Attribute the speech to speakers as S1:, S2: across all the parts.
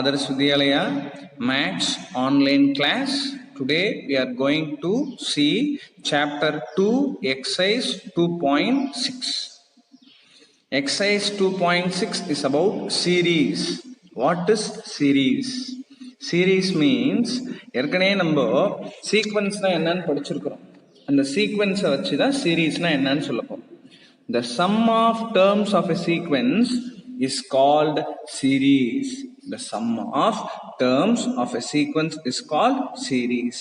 S1: Adarsh Vidyalaya Maths online class. Today we are going to see chapter 2 exercise 2.6. Exercise 2.6 is about series. What is series? Series means ஏற்கனவே நம்ம சீக்வன்ஸ்னா என்னன்னு படிச்சிருக்கிறோம். அந்த சீக்வன்ஸை வச்சு தான் சீரீஸ்னா என்னன்னு சொல்லப்போம். The sum of terms of a sequence is called series. The sum of terms of a sequence is called series.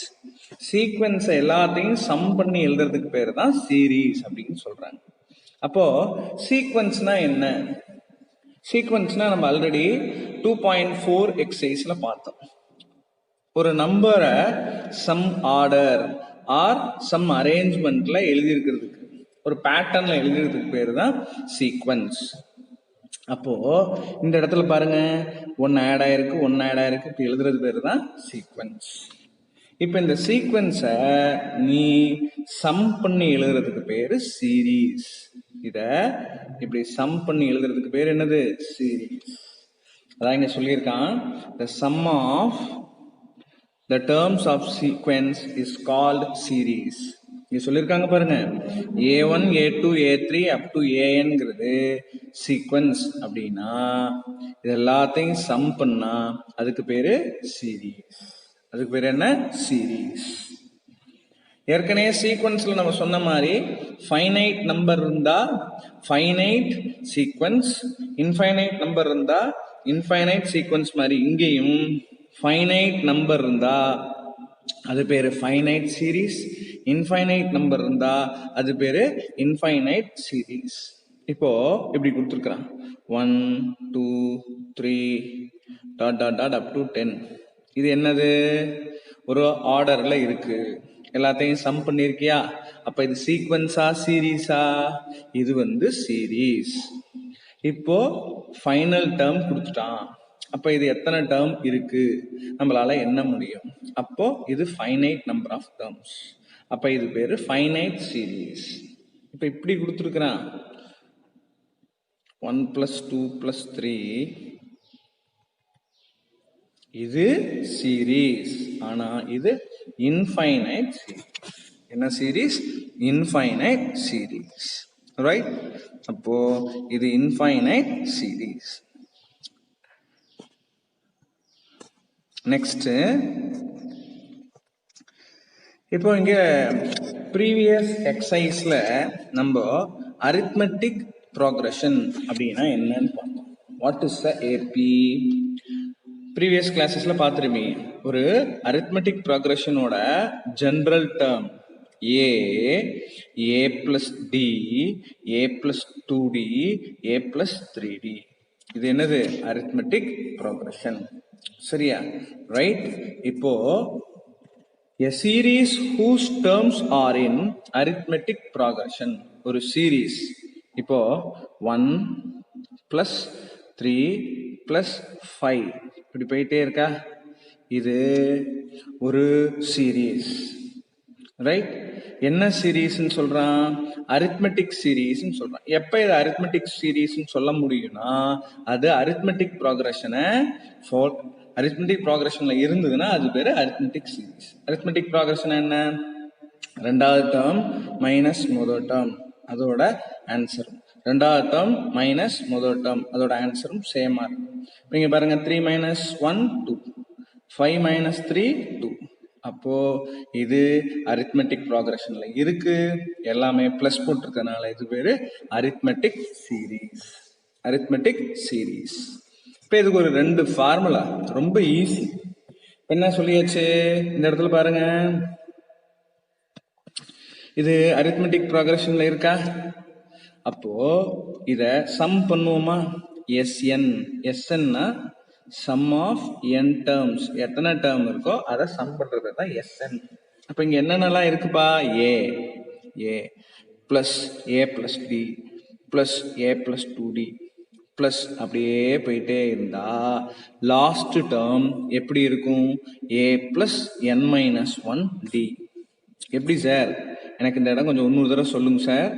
S1: Sequence எல்லாத்தையும் some பண்ணி எழுதுறதுக்கு பேர் தான் series அப்படின்னு சொல்றாங்க. அப்போ சீக்வன்ஸ்னா என்ன? சீக்வன்ஸ்னா நம்ம ஆல்ரெடி 2.4 எக்ஸசைஸ்ல பார்த்தோம். ஒரு நம்பரை சம் ஆர்டர் ஆர் சம் அரேஞ்ச்மெண்ட்ல எழுதியிருக்கிறதுக்கு, ஒரு பேட்டர்ன்ல எழுதுறதுக்கு பேரு தான் சீக்வன்ஸ். அப்போ இந்த இடத்துல பாருங்க, ஒன்னு ஆட் ஆயிருக்கு இப்படி எழுதுறது பேரு தான் சீக்வன்ஸ். இப்ப இந்த சீக்வன்ஸ நீ சம் பண்ணி எழுதுறதுக்கு பேரு சீரீஸ். இத இப்படி சம் பண்ணி எழுதுறதுக்கு பேரு என்னது? சீரீஸ். அதான் இங்க சொல்லியிருக்கான், the sum of the terms of sequence is called series. இங்க சொல்லியிருக்காங்க பாருங்க, A1 A2 A3 up to ANங்கிறது sequence. அப்படின்னா இது எல்லாத்தையும் சம் பண்ணா அதுக்கு பேரு சீரீஸ். அதுக்கு பேரு என்ன? சீரீஸ். ஏற்கனவே சீக்வன்ஸ்ல நம்ம சொன்ன மாதிரி ஃபைனைட் நம்பர் இருந்தா ஃபைனைட் சீக்வன்ஸ், இன்ஃபைனைட் நம்பர் இருந்தா இன்ஃபைனைட் சீக்வன்ஸ் மாதிரி இங்கேயும் ஃபைனைட் நம்பர் இருந்தா அது பேரு ஃபைனைட் சீரீஸ், இன்ஃபைனைட் நம்பர் இருந்தா அது பேரு இன்ஃபைனைட் சீரீஸ். இப்போ இப்படி கொடுத்துருக்கான் 1 2 3 dot dot dot up to 10. இது என்னது? ஒரு ஆர்டர்ல இருக்கு. எல்லாத்தையும் சம் பண்ணிருக்கியா? அப்ப இது சீக்வன்ஸா சீரீஸா? இது வந்து சீரீஸ். இப்போ ஃபைனல் டேர்ம் கொடுத்துட்டான். அப்ப இது எத்தனை டேர்ம் இருக்கு நம்மளால என்ன முடியும்? அப்போ இது ஃபைனைட் நம்பர் ஆஃப் டேர்ம்ஸ். அப்ப இது பேரு ஃபைனைட் சீரீஸ். இப்ப இப்படி கொடுத்துருக்கான் 1 + 2 + 3. இது சீரீஸ். ஆனா இது இன்ஃபைனைட் சீரீஸ். என்ன சீரீஸ்? Infinite series. ரைட்? அப்போ இது இன்ஃபைனைட் சீரீஸ். நெக்ஸ்ட், இப்போ இங்க ப்ரீவியஸ் எக்ஸசைஸ்ல நம்ம அரித்மெட்டிக் ப்ராக்ரஷன் அப்படின்னா என்னன்னு பார்த்தோம். What is the AP? Previous கிளாஸஸ்ல பார்த்துருமே, ஒரு அரித்மெட்டிக் ப்ராக்ரஷனோட general term a plus d, a plus 2d, a plus 3d. இது என்னது? Arithmetic progression. சரியா? ரைட்? இப்போ a series whose terms are in arithmetic progression, ஒரு சீரீஸ். இப்போ 1 plus 3 plus 5 இப்படி போயிட்டே இருக்கா? இது ஒரு சீரீஸ். ரைட்? என்ன சீரீஸ்ன்னு சொல்றான்? அரித்மெட்டிக் சீரீஸ்ன்னு சொல்றான். எப்ப இது அரித்மெட்டிக் சீரீஸ்ன்னு சொல்ல முடியும்னா, அது அரித்மெட்டிக் ப்ராக்ரஷனை அரித்மெட்டிக் ப்ராக்ரஷன்ல இருந்ததுன்னா அது பேரு அரித்மெட்டிக் சீரீஸ். அரித்மெட்டிக் ப்ராக்ரஷன் என்ன? ரெண்டாவது டேர்ம் மைனஸ் முதல் டேர்ம் அதோட ஆன்சரும், ரெண்டாவது டேர்ம் மைனஸ் முதல் டேர்ம் அதோட ஆன்சரும் சேமா இருக்கும். இங்க பாருங்க, 3 - 1 2, 5 - 3 2. அப்போ இது அரித்மெட்டிக் ப்ராக்ரஷன்ல இருக்கு. எல்லாமே பிளஸ் போட்டிருக்கனால இது பேரு அரித்மெட்டிக் சீரீஸ். Arithmetic series. இப்ப இதுக்கு ஒரு 2 ஃபார்முலா, ரொம்ப ஈஸி. என்ன சொல்லியாச்சு? இந்த இடத்துல பாருங்க, இது அரித்மெட்டிக் ப்ராக்ரஷன்ல இருக்கா? அப்போ இத சம் பண்ணுவோமா? SN sum of n terms. எத்தனை டேர்ம் இருக்கோ அதை சம் பண்றது தான் SN. அப்ப இங்க என்னென்னலாம் இருக்குப்பா? a plus a plus d plus a plus 2d plus அப்படியே போயிட்டே இருந்தா லாஸ்ட் டேர்ம் எப்படி இருக்கும்? a plus n - 1d. எப்படி சார்? எனக்கு இந்த இடம் கொஞ்சம் இன்னொரு தடவை சொல்லுங்க சார்.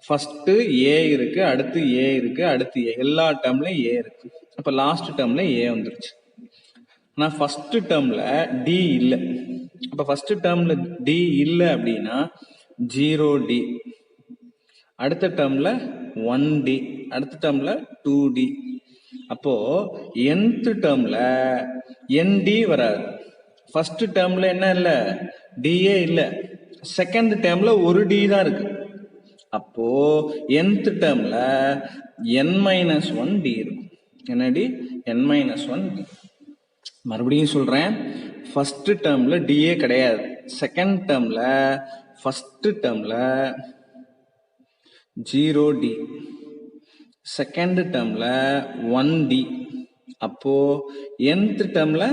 S1: ஃபர்ஸ்ட் ஏ இருக்கு, அடுத்து ஏ இருக்கு, அடுத்து ஏ, எல்லா டேர்ம்லயும் ஏ இருக்கு. அப்ப லாஸ்ட் டேர்ம்ல ஏ வந்துருச்சு. நான் ஃபர்ஸ்ட் டேர்ம்ல டி இல்லை. அப்ப ஃபர்ஸ்ட் டேர்ம்ல டி இல்லை அப்படின்னா 0D, அடுத்த டேர்ம்ல 1D, அடுத்த டேர்ம்ல 2D. அப்போ nth டேர்ம்ல ND வராது. ஃபர்ஸ்ட் டேர்ம்ல என்ன இல்லை, டிஏ இல்லை. செகண்ட் டேர்ம்ல ஒரு டி தான் இருக்கு. அப்போ nth டேர்ம்ல n-1D இருக்கும். என்னடி, n-1D. மறுபடியும் சொல்றேன், ஃபர்ஸ்ட் டேர்ம்ல டிஏ கிடையாது. செகண்ட் டேர்ம்ல ஃபர்ஸ்ட் டேர்ம்ல 0D, செகண்ட் டேர்ம்ல 1D. அப்போ nth டேர்ம்ல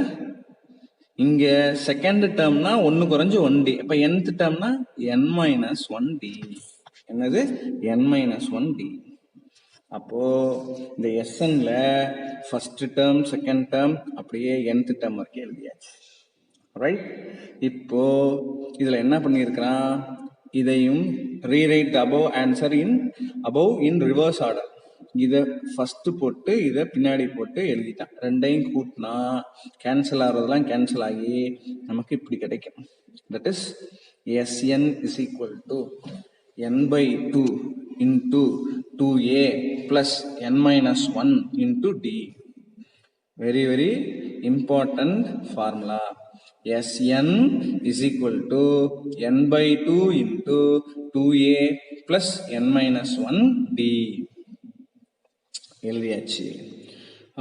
S1: இங்க செகண்ட் டேர்ம்னா 1 குறைஞ்சு 1D. அப்ப nth டேர்ம்னா n-1D. என்னது, n-1D. அப்போ இந்த SNல ஃபர்ஸ்ட் டேர்ம் செகண்ட் டேர்ம் அப்படியே nth டேர்ம் வரைக்கும் எழுதியாச்சு. ரைட். இப்போ இதுல என்ன பண்ணியிருக்கிறான், இதையும் rewrite above answer above in reverse order. இதை ஃபர்ஸ்ட் போட்டு இதை பின்னாடி போட்டு எழுதிட்டான். ரெண்டையும் கூட்டினா கேன்சல் ஆகிறதுலாம் கேன்சல் ஆகி நமக்கு இப்படி கிடைக்கும். That is SN is equal to n/2 into 2A plus n-1 into D. Very, very important formula. Sn is equal to n/2 into 2A plus n-1 D. எழுதியாச்சு.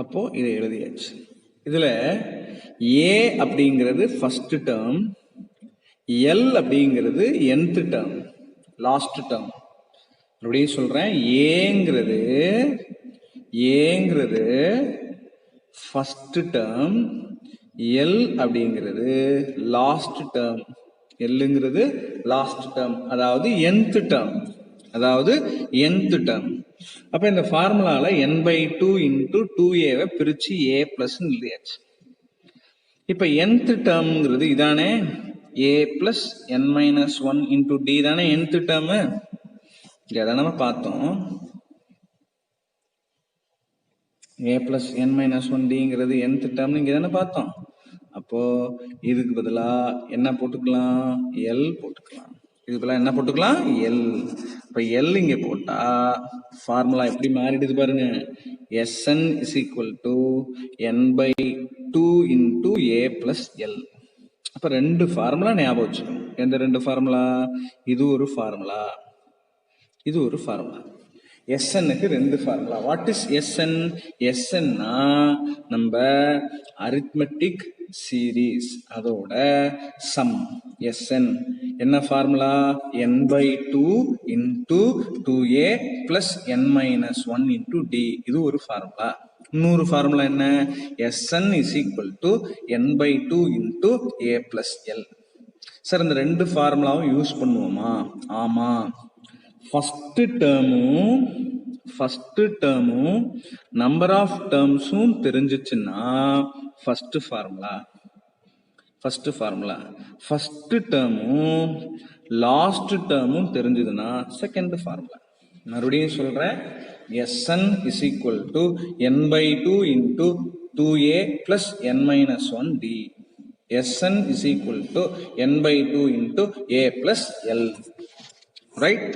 S1: அப்போ இதை எழுதியாச்சு. இதுல A அப்படிங்கிறது ஃபர்ஸ்ட் டேர்ம், L அப்படிங்கிறது nth term, last term. அப்படியே சொல்றேன், ஏங்கிறது ஃபர்ஸ்ட் டேர்ம், எல் அப்படிங்கிறது லாஸ்ட் டேர்ம். எல்லுங்கிறது லாஸ்ட் டேர்ம், அதாவது nth டேர்ம், அப்ப இந்த ஃபார்முலால n/2 into 2A பிரிச்சு A பிளஸ் எழுதியாச்சு. இப்ப nth டேர்ம்ங்கிறது இதானே, A plus n-1 into D தானே nth டேர்ம். இதான் நம்ம பார்த்தோம். A plus n-1 Dங்கிறது nth term இங்க தானே பார்த்தோம். அப்போ இதுக்கு பதிலா என்ன போட்டுக்கலாம், L போட்டுக்கலாம். இதுக்கு பதிலா என்ன போட்டுக்கலாம், L. இப்ப L இங்க போட்டா ஃபார்முலா எப்படி மாறிடுது பாருங்க. Sn is equal to n/2 into A plus L. அப்ப ரெண்டு ஃபார்முலா ஞாபகம் வச்சுக்கணும். எந்த ரெண்டு ஃபார்முலா, இது ஒரு ஃபார்முலா, இது ஒரு ஃபார்முலா. SNக்கு ரெண்டு ஃபார்முலா. What is SN? SNனா நம்ம அரித்மெட்டிக் சீரீஸ், அதோட சம். SN என்ன formula, n/2 into 2A plus n-1 into D. இது ஒரு ஃபார்முலா. இன்னொரு ஃபார்முலா என்ன, Sn is equal to n/2 into A plus L. Sir இந்த ரெண்டு ஃபார்முலாவும் யூஸ் பண்ணுவோமா? ஆமா. ஃபர்ஸ்ட் டேர்மும் நம்பர் ஆஃப் டேர்ம்ஸும் தெரிஞ்சிச்சுன்னா ஃபர்ஸ்ட் ஃபார்முலா. ஃபர்ஸ்ட் டேர்மும் லாஸ்ட் டேர்மும் தெரிஞ்சதுன்னா செகண்ட் ஃபார்முலா. மறுபடியும் சொல்றேன், Sn is equal to n/2 into 2A plus n-1 D. Sn is equal to n/2 into A plus L. Right?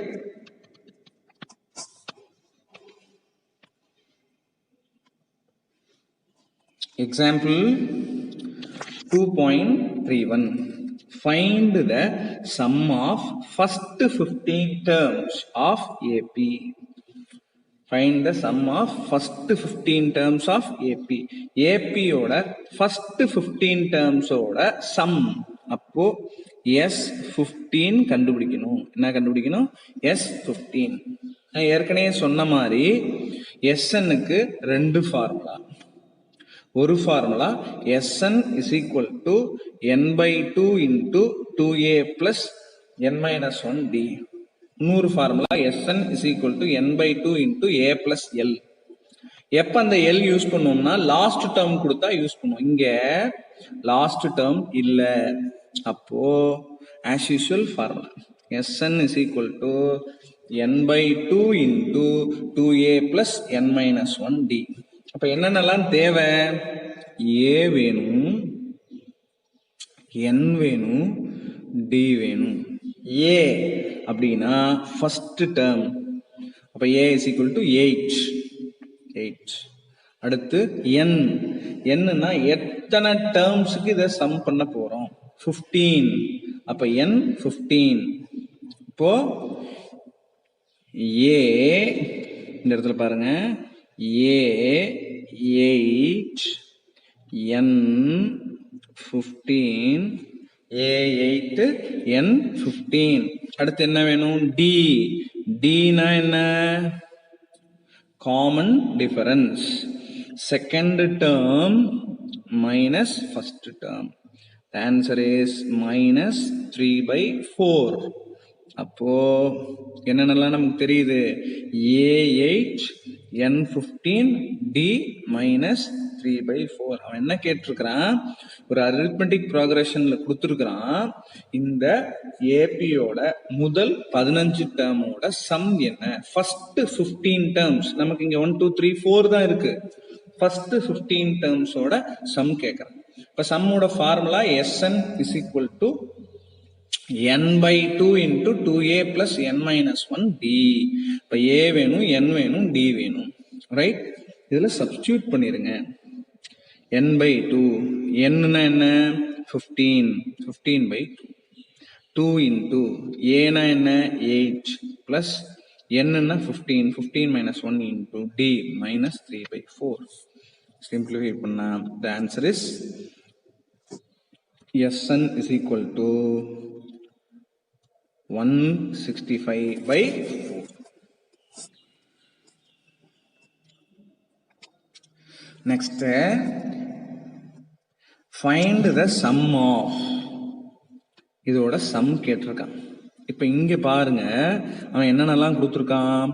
S1: Example 2.31. Find the sum of first 15 terms of AP. Find the sum of first 15 terms of AP. AP ஓட first 15 terms ஓட sum. அப்போ S15 கண்டுபிடிக்கணும். என்ன கண்டுபிடிக்கணும்? S15. நான் ஏற்கனவே சொன்ன மாதிரி SNக்கு ரெண்டு ஃபார்முலா. ஒரு formula Sn is equal to n/2 into 2A plus n-1 D. இன்னொரு formula Sn is equal to n/2 into A plus L. எப்ப அந்த L யூஸ் பண்ணுவோம்னா லாஸ்ட் டேர்ம் கொடுத்தா யூஸ் பண்ணுவோம். இங்க லாஸ்ட் டேர்ம் இல்ல, அப்போ as usual formula Sn is equal to n/2 into 2A plus n-1 D. அப்ப என்னென்னலாம் தேவை, A வேணும், n வேணும், d வேணும். a அப்படின்னா ஃபர்ஸ்ட் டேர்ம், அப்ப a is equal to 8. அடுத்து n, என்னன்னா எத்தனை டேர்ம்ஸுக்கு இதை சம் பண்ண போறோம், 15, அப்ப n 15. இப்போ a இந்த இடத்துல பாருங்க, a 8, n 15, a 8, n 15. அடுத்து என்ன வேணும், d, d னா என்ன, common difference, second term minus first term. The answer is minus 3/4. அப்போ என்னென்னலாம் நமக்கு தெரியுது, a8, n15, d minus 3/4. அவன் என்ன கேட்டிருக்கிறான், ஒரு அரித்மெட்டிக் ப்ராக்ரஷன்ல கொடுத்துருக்கிறான், இந்த ஏபியோட முதல் 15 டேர்மோட சம் என்ன. ஃபர்ஸ்ட் 15 டேர்ம்ஸ் நமக்கு இங்க 1 2 3 4 தான் இருக்கு. ஃபர்ஸ்ட் 15 டேர்ம்ஸோட சம் கேட்கறான். இப்ப சம்மோட formula Sn is equal to n/2 into 2a plus n minus 1 d. இப்ப a வேணும், n வேணும், d வேணும், ரைட். இதுல சப்ஸ்டியூட் பண்ணிருங்க. n/2, n னா என்ன, 15, 15/2. 2 into a னா என்ன, 8 plus n னா 15, 15 minus 1 into d minus 3/4. Simplify பண்ணா the answer is Sn is equal to 165/4. Next, find the sum of, இதோட சம் கேட்டிருக்கான். இப்ப இங்க பாருங்க, அவன் என்னென்னலாம் கொடுத்துருக்கான்,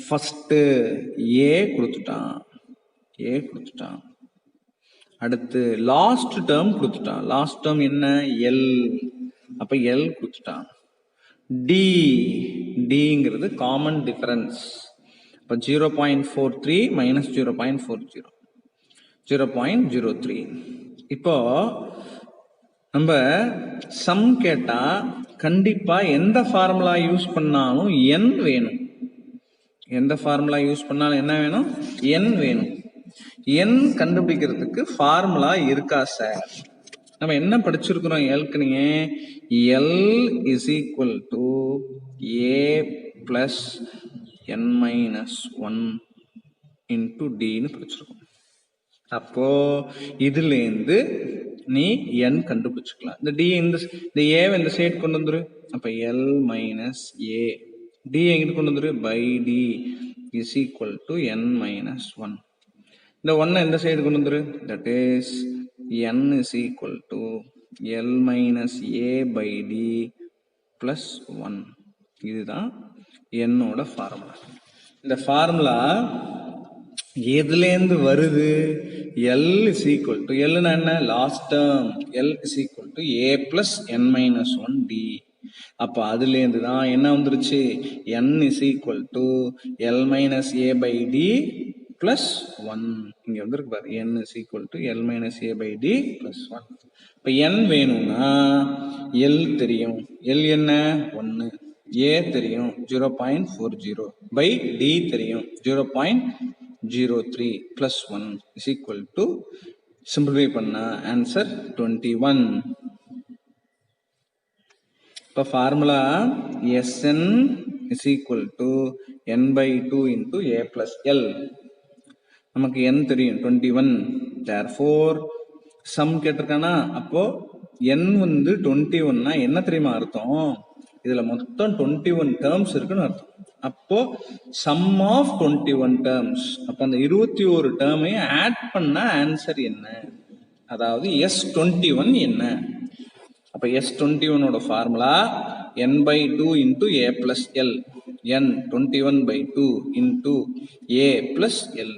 S1: ஃபர்ஸ்ட் a கொடுத்துட்டான், அடுத்து லாஸ்ட் டேர்ம் கொடுத்துட்டான், லாஸ்ட் டேர்ம் என்ன, l, அப்ப l கொடுத்துட்டான். dங்கிறது காமன் டிஃபரன்ஸ், அப்ப 0.43 மைனஸ் 0.40, 0.03. இப்போ நம்ம சம் கேட்டா கண்டிப்பா எந்த ஃபார்முலா யூஸ் பண்ணாலும் n வேணும். எந்த ஃபார்முலா யூஸ் பண்ணாலும் என்ன வேணும், n வேணும். n கண்டுபிடிக்கிறதுக்கு ஃபார்முலா இருக்கா சார்? நம்ம என்ன படிச்சிருக்கிறோம் ஏற்கனவே, l is equal to a plus n minus 1 into d ன்னு படிச்சிருக்கோம். அப்போ இதுல இருந்து நீ n கண்டுபிடிச்சுக்கலாம். இந்த d இந்த a இந்த சைடு கொண்டு வந்துரு, அப்ப l minus a, d எங்கிட்டு கொண்டு வந்துரு, by d is equal to n minus 1. இந்த 1 இந்த சைடு கொண்டு வந்துரு, that is n is equal to l minus a by d plus 1. இதுதான் n ஓட ஃபார்முலா. இந்த ஃபார்முலா எதுலேருந்து வருது, l is equal to, l னா என்ன, last term, l is equal to a plus n minus 1 d. அப்ப அதுலேருந்து தான் என்ன வந்துருச்சு, n is equal to l minus a by d plus 1. இங்க வந்துருக்கு பாரு, n is equal to l minus a by d plus 1. இப்ப n வேணும்னா l தெரியும், l என்ன 1, a தெரியும் 0.40, by d தெரியும் 0.03 plus 1 is equal to, simplify பண்ணா answer 21. இப்ப formula Sn is equal to n/2 into a plus l. நமக்கு n தெரியும் 21. therefore sum கேட்டிருக்கானா, அப்போ n வந்து 21னா என்ன தெரியுமா அர்த்தம், இதுல மொத்தம் 21 டேர்ம்ஸ் இருக்குன்னு அர்த்தம். அப்போ sum of 21 terms, அப்ப அந்த 21 டேர்மை ஆட் பண்ணா ஆன்சர் என்ன, அதாவது S21 என்ன. அப்ப S21 ஓட formula n/2 into a plus l, n 21/2 into a plus l.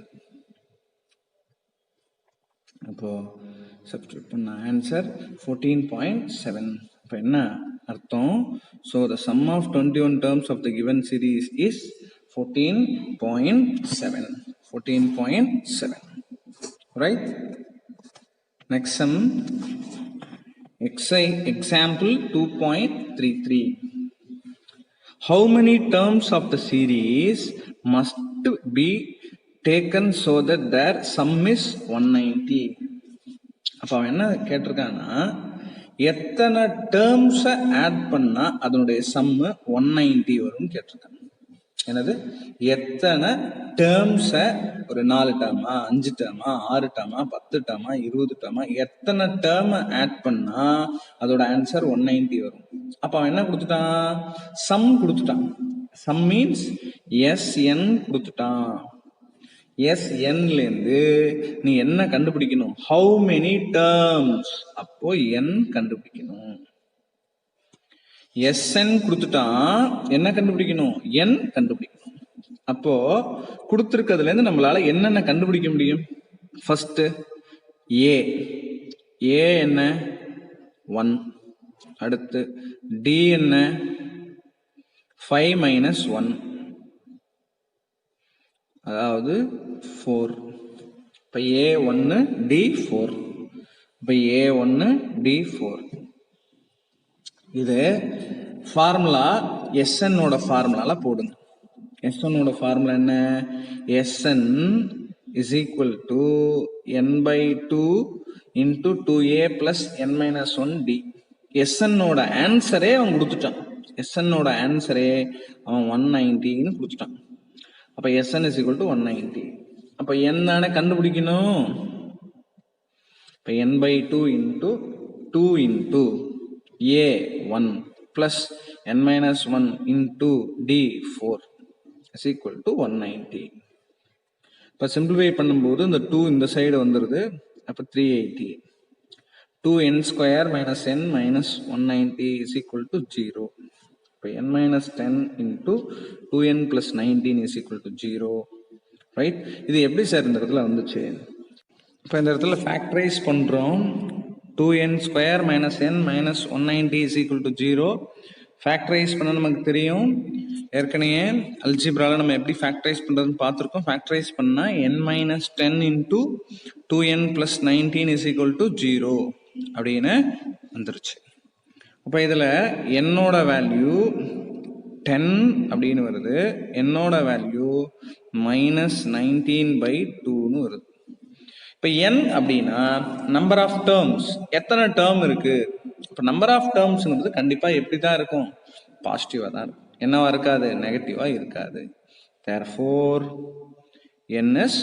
S1: அப்போ சப்ஸ்டிட்யூட் பண்ண ஆன்சர் 14.7. அப்ப என்ன அர்த்தம், so the sum of 21 terms of the given series is 14.7, right. Next sum, Example 2.33. How many terms of the series must be taken so that their sum is 190? அப்போ அவன் என்ன கேட்டிருக்கான்னா, எத்தனை டேர்ம்ஸை add பண்ணா அதனுடைய சம்மு 190 வரும்னு கேட்டிருக்காங்க. என்னது, எத்தனை டேர்ம்ஸை, ஒரு 4 டேர்மா, 5 டேர்மா, 6 டேர்மா, 10 டேர்மா, 20 டேர்மா, எத்தனை டேர்மை ஆட் பண்ணா அதோட ஆன்சர் 190 வரும். அப்ப அவன் என்ன கொடுத்துட்டான், சம் கொடுத்துட்டான். சம் மீன்ஸ் SN கொடுத்துட்டான். SNல இருந்து நீ என்ன கண்டுபிடிக்கணும், ஹவு மெனி டேர்ம்ஸ், அப்போ N கண்டுபிடிக்கணும். SN கொடுத்துட்டான், என்ன கண்டுபிடிக்கணும், N கண்டுபிடிக்கணும். அப்போ கொடுத்துருக்கிறதுல இருந்து நம்மளால என்னென்ன கண்டுபிடிக்க முடியும்? ஃபர்ஸ்ட் A என்ன 1, அடுத்து D என்ன 5 மைனஸ் 1, அதாவது 4. இப்ப A1 D4, இப்ப A1 D4. இது ஃபார்முலா SN ஓட ஃபார்முலால போடுங்க. SN ஓட ஃபார்முலா என்ன, SN is equal to n/2 into 2a plus n minus 1d. SN ஓட ஆன்சரே அவன் கொடுத்துட்டான். SN ஓட ஆன்சரே அவன் 190ன்னு கொடுத்துட்டான். அப்ப SN is equal to 190. அப்ப n தானே கண்டுபிடிக்கணும். இப்ப n/2 into 2 into a1 plus n minus 1 into d4 is equal to 190. இப்ப சிம்பிளிஃபை பண்ணும்போது இந்த 2 இந்த சைடு வந்துருது. அப்ப 380. 2n square minus n minus 190 is equal to 0. இப்ப n minus 10 into 2n plus 19 is equal to 0. Right? இது எப்படி sir இந்த இடத்துல வந்துச்சு? இப்ப இந்த இடத்துல ஃபேக்டரைஸ் பண்றோம். 2n square minus n minus 190 is equal to 0. Factorise பண்ண நமக்கு தெரியும். ஏற்கனவே அல்ஜிப்ரால நம்ம எப்படி ஃபேக்டரைஸ் பண்றதுன்னு பார்த்துருக்கோம். ஃபேக்டரைஸ் பண்ணா n minus 10 into 2n plus 19 is equal to 0 அப்படின்னு வந்துருச்சு. அப்ப இதுல என்னோட வேல்யூ 10 அப்படின்னு வருது, என்னோட வேல்யூ minus 19/2ன்னு வருது. இப்ப n அப்படின்னா நம்பர் ஆஃப் டேர்ம்ஸ், எத்தனை டேர்ம் இருக்கு. இப்ப நம்பர் ஆஃப் டேர்ம்ஸ்ங்கிறது கண்டிப்பா எப்படிதான் இருக்கும், பாசிட்டிவா தான் இருக்கும். என்னவா இருக்காது, நெகட்டிவா இருக்காது. therefore n is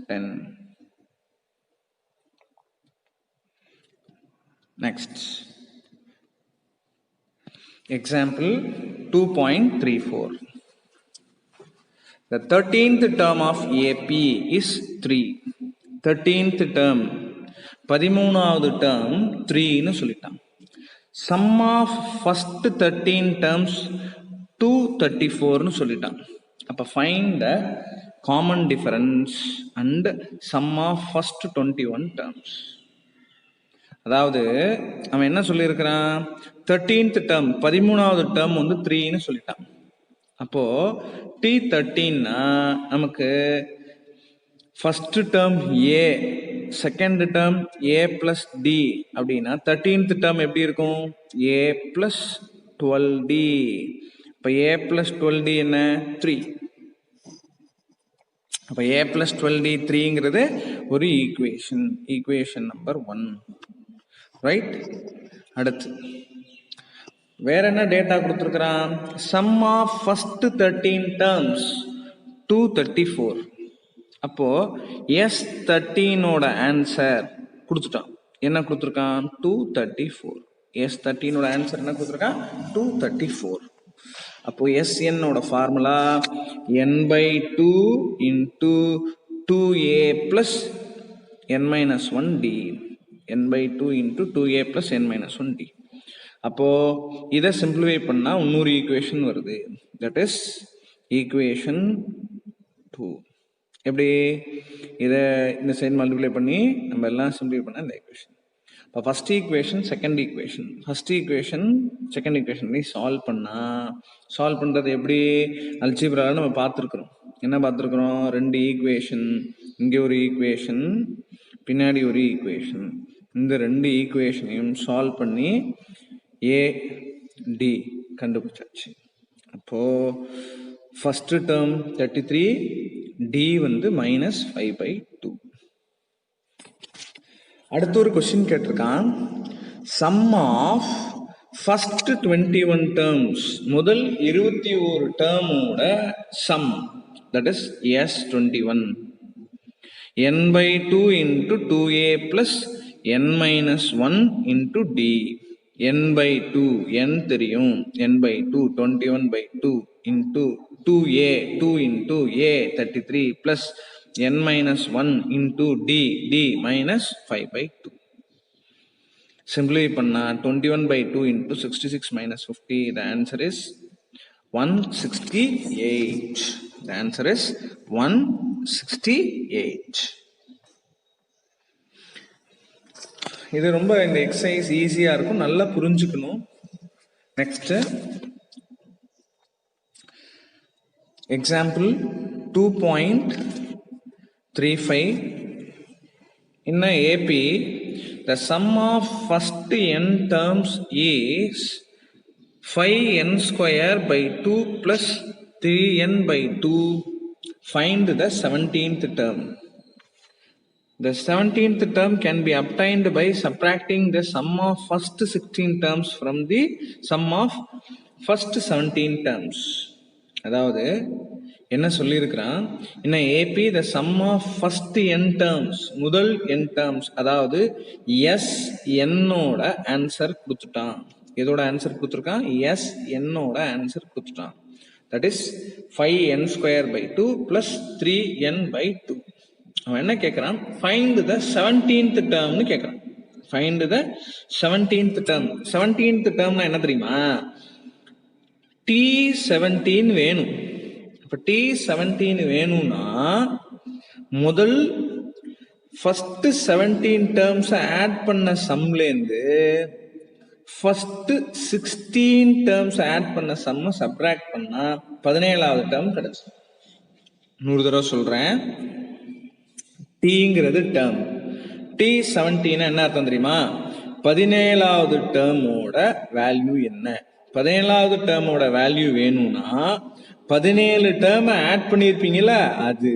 S1: 10. next example 2.34. the 13th term of AP is 3. 13th term 13வது term 3ன்னு சொல்லிட்டான். sum of first 13 terms 234ன்னு சொல்லிட்டான். அப்ப find the common difference and sum of first 21 terms. அதாவது அவன் என்ன சொல்லியிருக்கிறான், 13th term 13வது term வந்து 3ன்னு சொல்லிட்டான். அப்போ T13னா நமக்கு first term A, second term A plus D அப்படின்னா 13th term எப்படி இருக்கும், A plus 12D. இப்ப A plus 12D என்ன 3. அப்ப A plus 12D 3ங்கிறது ஒரு ஈக்குவேஷன், ஈக்குவேஷன் நம்பர் 1. ரைட்? அடுத்து வேற என்ன டேட்டா கொடுத்துருக்கிறான், சம் ஆஃப் ஃபர்ஸ்ட் 13 டேர்ம்ஸ் 234. அப்போ S13ஓட ஆன்சர் கொடுத்துட்டான். என்ன கொடுத்துருக்கான், 234. S13ஓட ஆன்சர் என்ன கொடுத்துருக்கான், 234. அப்போ SNஓட formula n/2 into 2a plus n minus 1d. n/2 into 2a plus n minus 1d. அப்போ இதை சிம்பிளிஃபை பண்ணா இன்னொரு ஈக்குவேஷன் வருது. That is equation 2. எப்படி இதை இந்த சைடு மல்டிப்ளை பண்ணி நம்ம எல்லாம் சிம்பிளிஃபை பண்ண இந்த ஈக்குவேஷன். இப்போ first equation, second equation, first equation second equation solve பண்ணா, சால்வ் பண்றது எப்படி, அல்ஜிப்ரால நம்ம பார்த்துருக்குறோம். என்ன பார்த்துருக்குறோம், ரெண்டு ஈக்குவேஷன், இங்கே ஒரு ஈக்குவேஷன், பின்னாடி ஒரு ஈக்குவேஷன், இந்த ரெண்டு ஈக்குவேஷனையும் சால்வ் பண்ணி ஏ டி கண்டுபிடிச்சாச்சு. அப்போ ஃபர்ஸ்ட் டேர்ம் 33, டி வந்து -5/2. அடுத்த ஒரு கொஸ்டின் கேட்டிருக்கான். சம் ஆஃப் ஃபர்ஸ்ட் 21 டேர்ம்ஸ், முதல் 21 டேர்மோட sum, that is S21, n/2 into 2a plus n-1 into d. n/2, n தெரியும், n/2 21/2 into 2a, 2 into a 33 plus n-1 into d, d -5/2. Simplify பண்ணா 21/2 into 66 minus 50, the answer is 168. The answer is 168. இது ரொம்ப இந்த exercise ஈஸியா இருக்கும், நல்லா புரிஞ்சுக்கணும். Next example 2.35. in a AP, the sum of first n terms is 5n square by 2 plus 3n by 2. Find the 17th term. The 17th term can be obtained by subtracting the sum of first 16 terms from the sum of first 17 terms. அதாவது என்ன சொல்லியிருக்கிறான், in AP the sum of first n terms, முதல் n terms, அதாவது s n-ஓட answer கொடுத்துட்டான். எதோட answer கொடுத்துருக்கான்? s n-ஓட answer கொடுத்துட்டான். that is 5n square by 2 plus 3n by 2. அவன் என்ன கேட்கிறான்? find the 17th term னு கேட்கிறான். find the 17th term. 17th termனா என்ன தெரியுமா? T17 வேணும். இப்ப T17 வேணும்னா முதல் ஃபர்ஸ்ட் 17 டேர்ம்ஸ் ஆட் பண்ண சம்லேருந்து ஃபர்ஸ்ட் 16 டேர்ம்ஸ் ஆட் பண்ண சம்ம சப்ராக்ட் பண்ணா 17வது டேர்ம் கிடைச்சு. 100 தடவை சொல்றேன். Tங்கிறது டேர்ம். T17 என்ன அர்த்தம் தெரியுமா? 17வது டேர்மோட வேல்யூ என்ன? 17வது டேர்மோட வேல்யூ வேணும்னா 17 டேர்ம் ஆட் பண்ணிருப்பீங்கல்ல, அது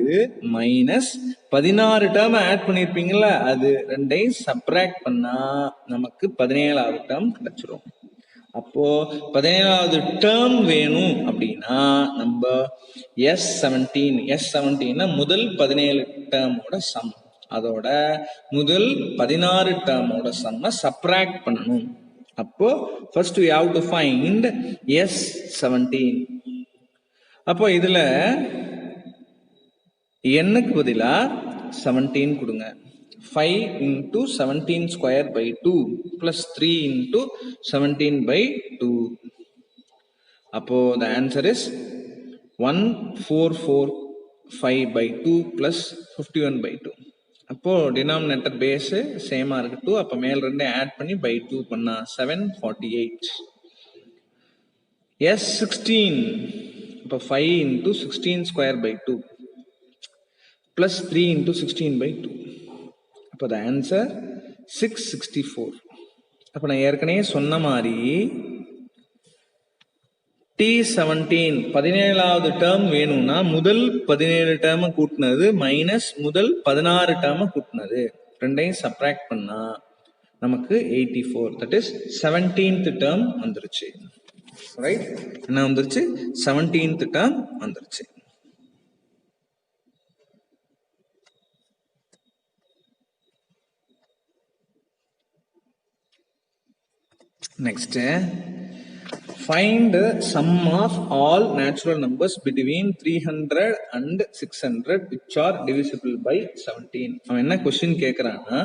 S1: மைனஸ் 16 டேர்ம் ஆட் பண்ணிருப்பீங்கல்ல, அது ரெண்டையும் சப்ராக்ட் பண்ணா நமக்கு 17வது டேர்ம் கிடைச்சிரும். அப்போ 17வது டேர்ம் வேணும் அப்படின்னா நம்ம S17 முதல் 17 டேர்மோட சம், அதோட முதல் 16 டேர்மோட சம்ம சப்ராக்ட் பண்ணணும். அப்போ first we have to find S17. அப்போ இதுல n-க்கு பதிலா 17 கொடுங்க. 5 into 17 square by 2 plus 3 into 17 by 2. அப்போ the answer is 1445 by 2 plus 51 by 2. அப்போ டினாமினேட்டர் பேஸ் சேமா இருக்கு 2, அப்ப மேல் ரெண்டே ஆட் பண்ணி by 2 பண்ணா 748. S16, அப்ப 5 into 16 square by 2 plus 3 into 16 by 2. அப்ப the answer 664. அப்ப நான் ஏற்கனவே சொன்ன மாதிரி T17 17வது டேர்ம் வேணும்னா முதல் 17 டேர்ம் கூட்டினது மைனஸ் முதல் 16 டேர்ம் கூட்டினது ரெண்டையும் சப்ராக்ட் பண்ணா நமக்கு 84. தட் இஸ் 17th டேர்ம் வந்துருச்சு. ரைட், என்ன வந்துருச்சு? 17th டேர்ம் வந்துருச்சு. Next, find the sum of all natural numbers between 300 and 600 which are divisible by 17. அவன் என்ன கொஸ்டின் கேட்கறான்னா,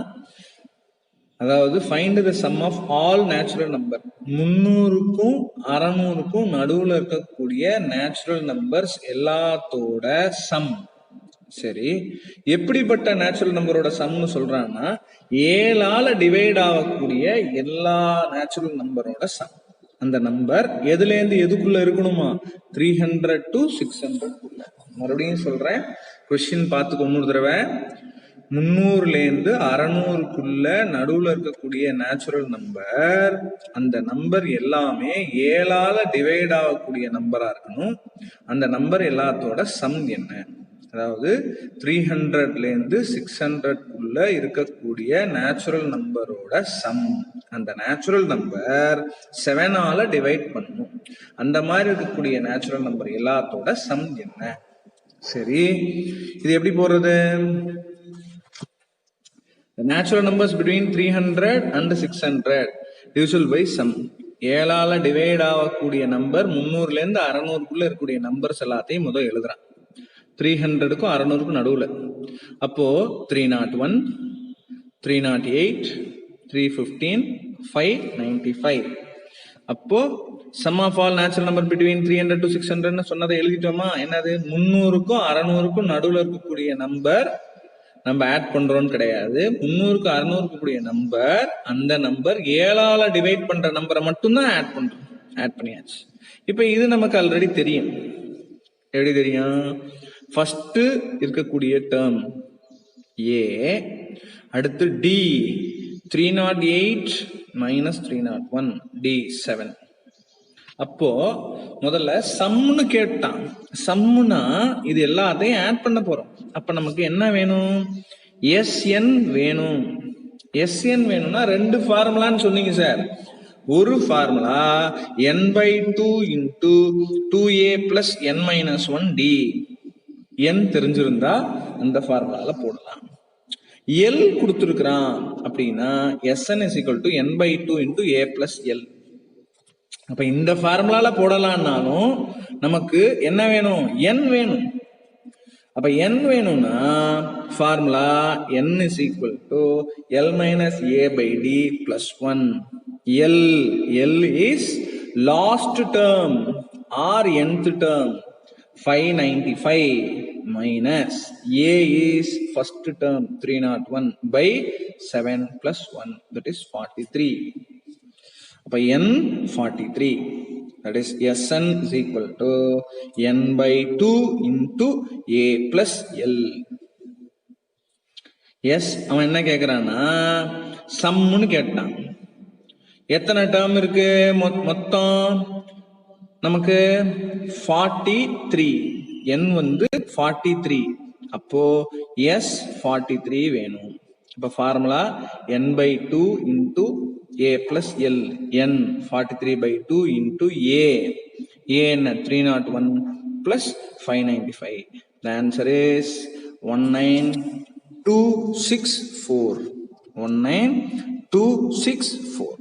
S1: அதாவது find the sum of all natural number, 300க்கும் 600க்கும் நடுவுல இருக்கக்கூடிய நேச்சுரல் நம்பர்ஸ் எல்லாத்தோட சம். சரி, எப்படிப்பட்ட நேச்சுரல் நம்பரோட சம்னு சொல்றான்னா 7ஆல டிவைட் ஆகக்கூடிய எல்லா நேச்சுரல் நம்பரோட சம். அந்த நம்பர் எதுல இருந்து எதுக்குள்ள இருக்கணுமா? 300 to 600. மறுபடியும் சொல்றேன், கொஸ்டின் பார்த்துக்கோ 1 தடவை. 300லேருந்து 600க்குள்ள நடுவுல இருக்கக்கூடிய நேச்சுரல் நம்பர், அந்த நம்பர் எல்லாமே 7ஆல டிவைட் ஆகக்கூடிய நம்பரா இருக்கணும். அந்த நம்பர் எல்லாத்தோட சம் என்ன? அதாவது 300லேருந்து 600க்குள்ள இருக்கக்கூடிய நேச்சுரல் நம்பரோட சம், அந்த நேச்சுரல் நம்பர் 7ஆல டிவைட் பண்ணணும். அந்த மாதிரி இருக்கக்கூடிய நேச்சுரல் நம்பர் எல்லாத்தோட சம் என்ன? சரி, இது எப்படி போறது? The natural numbers between 300 and 600 divisible by sum. 7ஆல divide ஆகக்கூடிய நம்பர் 300லேருந்து 600க்குள்ள இருக்கக்கூடிய நம்பர்ஸ் எல்லாத்தையும் முதல் எழுதுறான். 300க்கும் 600க்கும் நடுவுல. அப்போ 301, 308, 315, 595. அப்போ sum of all natural number between 300 to 600 சொன்னதை எழுதிட்டோமா? என்னது? 300க்கும் 600க்கும் நடுவுல இருக்கக்கூடிய நம்பர் நம்ம ஆட் பண்றோம்னு கிடையாது. 300க்கு 600க்கு கூடிய நம்பர், அந்த நம்பர் 7ஆல டிவைட் பண்ற நம்பரை மட்டும்தான் ஆட் பண்றோம். ஆட் பண்ணியாச்சு. இப்ப இது நமக்கு ஆல்ரெடி தெரியும். எப்படி தெரியும்? ஃபர்ஸ்ட் இருக்கக்கூடிய டேர்ம் ஏ, அடுத்து டி 308 மைனஸ் 301 டி 7. அப்போ முதல்ல சம்னு கேட்டான். சம்முனா இது எல்லாத்தையும் ஆட் பண்ண போறோம். அப்ப நமக்கு என்ன வேணும்? எஸ்என் வேணும். எஸ்என் வேணும்னா ரெண்டு ஃபார்முலான்னு சொன்னீங்க சார். ஒரு formula n/2 into 2a plus n-1d. n தெரிஞ்சிருந்தா அந்த ஃபார்முலால போடலாம். எல் கொடுத்துருக்கிறான் அப்படின்னா Sn is equal to n/2 into a plus L. அப்ப இந்த ஃபார்முலால போடலாம்னாலும் நமக்கு என்ன வேணும்? n வேணும். அப்ப n வேணும்னா formula n is equal to l minus a by d plus 1. L is last term or nth term 595 minus a is first term 301 by 7 plus 1, that is 43. அப்ப n 43, that is Sn is equal to n/2 into a plus l. Yes அவன் என்ன கேட்கிறான்னா சம்னு கேட்டான். எத்தனை term இருக்கு மொத்தம்? நமக்கு 43. n வந்து 43. அப்போ s 43 வேணும். இப்ப formula n/2 into a plus l. n 43/2 into a. a என்ன? 301 plus 595. The answer is 19264. 19264.